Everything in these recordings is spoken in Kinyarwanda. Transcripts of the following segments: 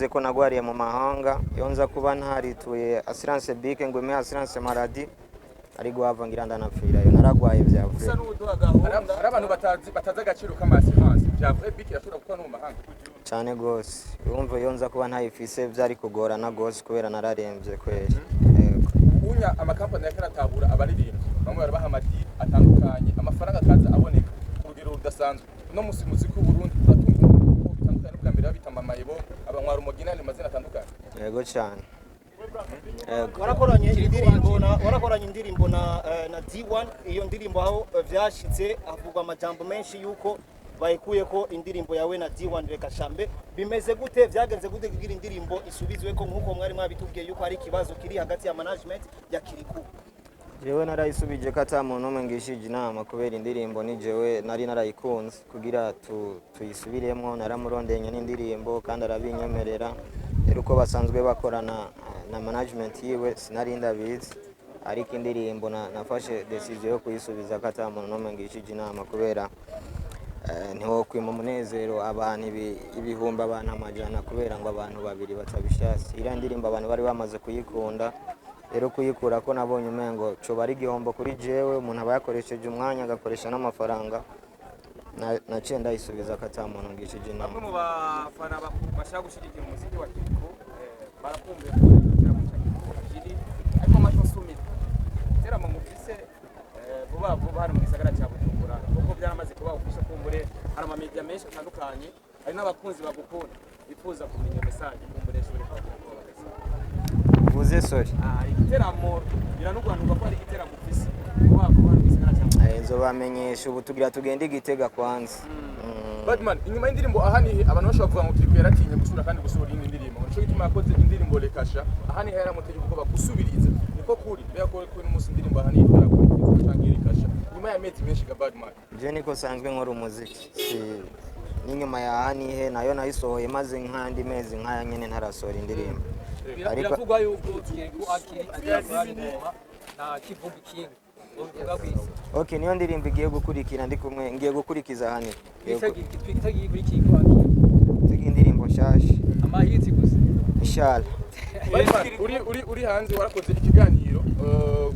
urabize ko nagwariye mu mahanga iyo nza kuba ntarituye assurance bic ngo me assurance maladie ari guhava ngira ndanapfirayo naragwaye byavuye gusa n'uduha gahunda ari abantu bataza agaciro k'amasiranse byavuye bic yashobora gukora no mu mahanga cyane gose urumva iyo nza kuba ntayifise byari kugorana gose kubera nararembye kweri ubunya amakampani yakaratabura abaririmba bamwe barabaha amadi atandukanye amafaranga akaza aboneka urugero rudasanzwe no musimuzi ku Burundi turatumva ko bitandukanye no bwambere babitamamaye bo abanywara umuginani mazina atandukanye yego cyane warakoranye indirimbo na D1 iyo ndirimbo aho vyashitse havugwa amajambo menshi yuko bayikuye ko indirimbo yawe na D1 reka shambe bimeze gute vyagenze gute kugira indirimbo isubizwe ko nkuko mwari mwabitubwiye yuko ari ikibazo kiri hagati ya management ya Kiriku jewe narayisubije ko ata muntu umwe ngishije inama kubera indirimbo ni jewe nari narayikunze kugira tuyisubiremo naramurondenya n'indirimbo kandi arabinyemerera rero uko basanzwe bakorana na management yiwe sinari ndabizi ariko indirimbo nafashe decision yo kuyisubiza ko ata muntu umwe ngishije inama kubera niho kwima umunezero abantu ibihumbi abantu amajana kubera ngo abantu babiri batabishasi ira ndirimbo abantu bari bamaze kuyikunda rero kuyikura ko nabonye umengo cyo bari gihombo kuri jewe umuntu aba yakoresheje umwanya agakoresha n'amafaranga naciye ndayisubiza ko ata muntu ngishije inama. Bamwe mu bafana bashaka gushigikira umuziki wa Kiriku barakumbuye ko igiteramo cya Kiriku kiri ariko amajwi asumira igiteramo mufise vuba hano mu gisagara cya Bujumbura kuko byaramaze kuba ufisha kumbure hari amamedia menshi atandukanye hari n'abakunzi bagukunda bifuza kumenya message kumbure shuri kwa uvuze sorry igiteramo biranugwanurwa ko ari igiteramo ufise vuba hano mu gisagara cya Bujumbura nzobamenyesha ubu tugira tugende Igitega kwanza. Badman inyuma y'indirimbo ahani abantu bashobora kuvuga ngo Kiriku yaratinye gusura kandi gusura iyi ndirimbo nico gituma yakoze indirimbo Rekasha ahani yaramutegeka ko bagusubiriza niko kuri yakore ko n'umunsi indirimbo ahani yarakurikiza cyangwa Rekasha nyuma ya meti menshi ga Badman je niko sanzwe nkora umuziki n'inyuma ya ahani nayo nayisohoye maze nkandi mezi nkaya nyene ntarasohora indirimbo ariko biravugwa yuko Kiriku akiri azazingoma na kivuga ikintu okay niyo ndirimbo igiye gukurikira ndi kumwe ngiye gukurikiza hani itagiye kuri Kiriku akiri indirimbo shashi amahitsi gusa inshallah uri hanze warakoze ikiganiro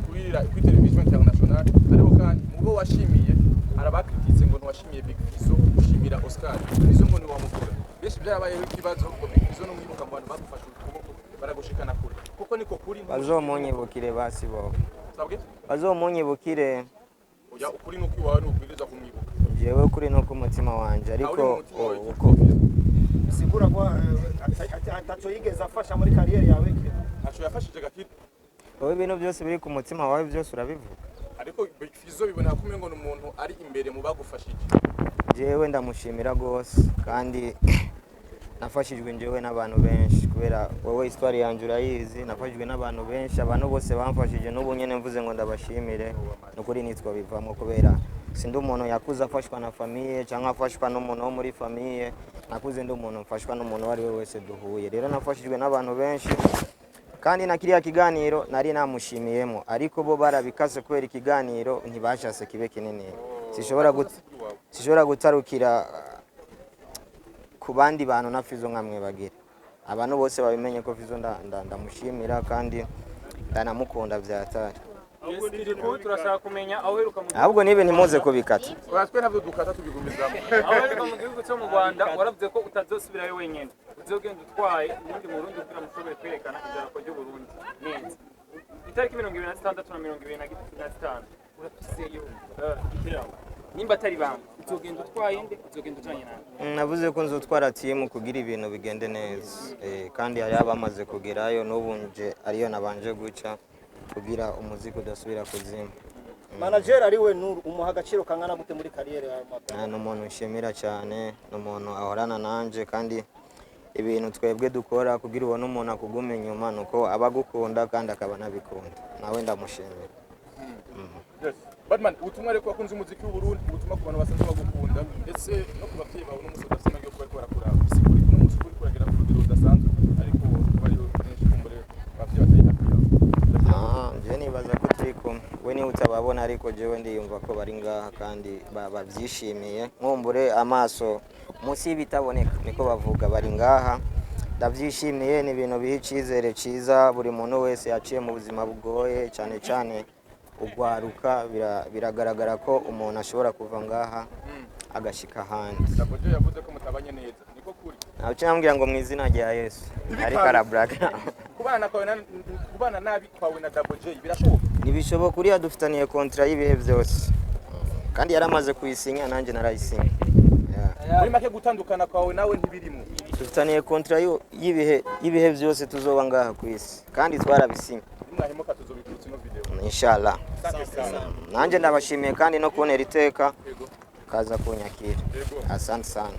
kuri television international ariko kandi mubo washimiye arabakrititse ngo nwashimiye Big Fizzo ushimira Oscar nizo ngo ni wamukura beshi byarabayeho ikibazo ngo Big Fizzo no mwibuka mu bantu bagufasha ukuboko baragushikana kure kuko niko kuri bazomunyibukire basi bo sabwe bazomunyibukire oya ukuri nuko iwawe nubwiriza kumwibuka jewe kuri no ku mutima wanje ariko uko sigura ko ataco yigeze afasha muri career yawe acho yafashije gakiri wowe ibintu byose biri ku mutima wawe byose urabivuga ariko Big Fizzo bibona ko umengo n'umuntu ari imbere mu bagufashije jewe ndamushimira gose kandi nafashijwe njewe n'abantu benshi kubera wowe histoire yanje urayizi nafashijwe n'abantu benshi abantu bose bamfashije n'ubu nyene mvuze ngo ndabashimire nukuri nitwa bivamo kubera sindi umuntu yakuza afashwa na famille cyangwa afashwa n'umuntu wo muri famille nakuze ndi umuntu mfashwa n'umuntu wari we wese duhuye rero nafashijwe n'abantu benshi kandi na kiriya kiganiro nari namushimiyemo ariko bo barabikase kubera ikiganiro ntibashase kibe kinini sishobora gutarukira ku bandi bantu na Fizzo nkamwe bagira abantu bose babimenye ko Fizzo ndamushimira kandi ndanamukunda vyatari turashaka kumenya aho heruka mu ahubwo nibe ntimuze kubikata twatwe navyo dukata tubigumizamo aho heruka mu gihugu cyo mu Rwanda waravuze ko utazosubirayo wenyene uzogenda utwaye ubundi mu Burundi kugira mushobore kwerekana idarapo ry'u Burundi neza itariki 26 na 25 uratuseyo igiteramo nimba atari banga uzogenda utwaye nde uzogenda ujanye nawe navuze ko nzotwara team kugira ibintu bigende neza kandi hari abamaze kugerayo n'ubunje ariyo nabanje guca kugira umuziki udasubira kuzima manager ari we Nuru umuha agaciro kangana gute muri career yawe n'umuntu nshimira cyane n'umuntu ahorana nanje kandi ibintu twebwe dukora kugira ubone umuntu akuguma inyuma nuko abagukunda kandi akaba nabikunda nawe ndamushimira Badman ubutumwa reko wakunze umuziki w'u Burundi ubutumwa ku bantu basanzwe bagukunda ndetse no ku bavyeyi bawe n'umusozi afite amahirwe yo kuba barakura sikuri kuno musi kuri kuragera ku rugero rudasanzwe ariko bari benshi kumbure bavyeyi batari hafi yawe je nibaza ko turi kumwe we ni utababona ariko jewe ndiyumva ko bari ngaha kandi bavyishimiye nkumbure amaso munsi y'ibitaboneka niko bavuga bari ngaha ndabyishimiye, ni ibintu biha icyizere cyiza buri muntu wese yaciye mu buzima bugoye, cyane cyane ugwaruka. Biragaragara ko umuntu ashobora kuva ngaha agashika ahandi. Double J yavuze ko mutabanye neza, niko kuri? Ntabwo cyambwira ngo mu izina rya Yesu ariko arabraga. Kubana nabi kwawe na Double J birashoboka? Ntibishoboka, uriya dufitaniye kontra y'ibihe byose kandi yaramaze kuyisinya, nanjye narayisinya. Muri make gutandukana kwawe nawe ntibirimo. Dufitaniye kontra y'ibihe byose tuzoba ngaha ku isi kandi twarabisinye. Mwahemuka tuzobikutsa ino video. Inshallah. Nanjye ndabashimiye kandi no kubonera iteka kaza kunyakira. Asante sana.